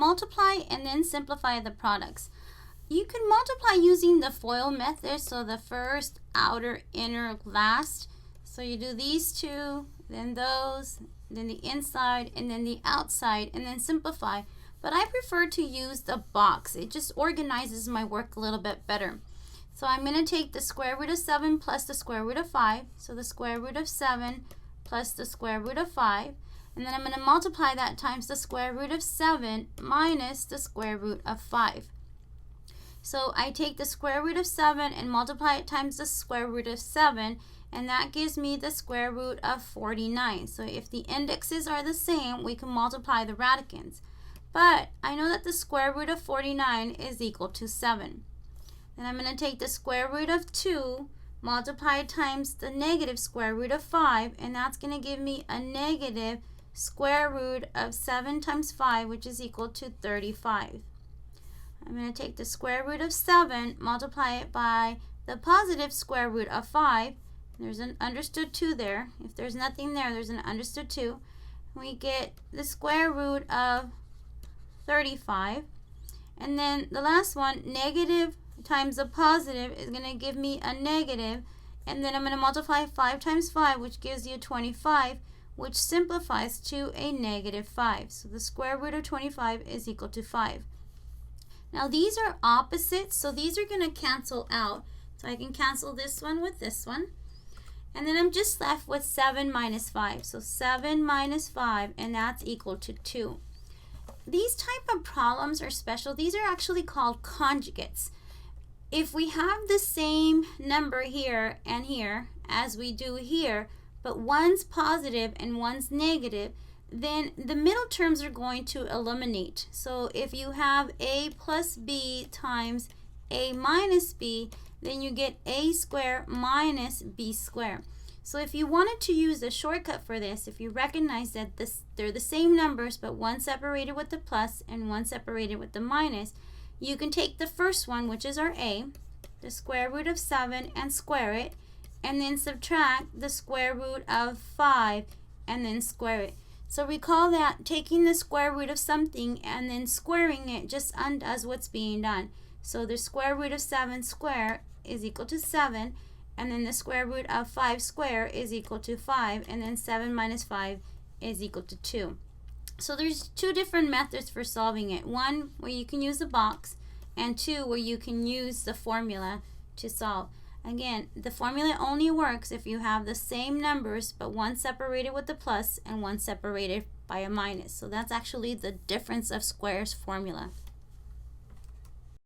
multiply and then simplify the products. You can multiply using the FOIL method, so the first, outer, inner, last. So you do these two, then those, then the inside, and then the outside, and then simplify. But I prefer to use the box. It just organizes my work a little bit better. So I'm going to take the square root of 7 plus the square root of 5. So the square root of 7 plus the square root of 5. And then I'm going to multiply that times the square root of 7 minus the square root of 5. So I take the square root of 7 and multiply it times the square root of 7, and that gives me the square root of 49. So if the indexes are the same, we can multiply the radicands. But I know that the square root of 49 is equal to 7. Then I'm going to take the square root of 2, multiply it times the negative square root of 5, and that's going to give me a negative square root of 7 times 5, which is equal to 35. I'm going to take the square root of 7, multiply it by the positive square root of 5. There's an understood 2 there. If there's nothing there, there's an understood 2. We get the square root of 35. And then the last one, negative times a positive, is going to give me a negative. And then I'm going to multiply 5 times 5, which gives you 25, which simplifies to a negative 5. So the square root of 25 is equal to 5. Now these are opposites, so these are going to cancel out. So I can cancel this one with this one. And then I'm just left with 7 minus 5. So 7 minus 5, and that's equal to 2. These type of problems are special. These are actually called conjugates. If we have the same number here and here as we do here, but one's positive and one's negative, then the middle terms are going to eliminate. So if you have a plus b times a minus b, then you get a squared minus b squared. So if you wanted to use a shortcut for this, if you recognize that they're the same numbers, but one separated with the plus and one separated with the minus, you can take the first one, which is our a, the square root of 7, and square it, and then subtract the square root of 5 and then square it. So recall that taking the square root of something and then squaring it just undoes what's being done. So the square root of 7 squared is equal to 7, and then the square root of 5 squared is equal to 5, and then 7 minus 5 is equal to 2. So there's two different methods for solving it. One where you can use the box, and two where you can use the formula to solve. Again, the formula only works if you have the same numbers, but one separated with the plus and one separated by a minus. So that's actually the difference of squares formula.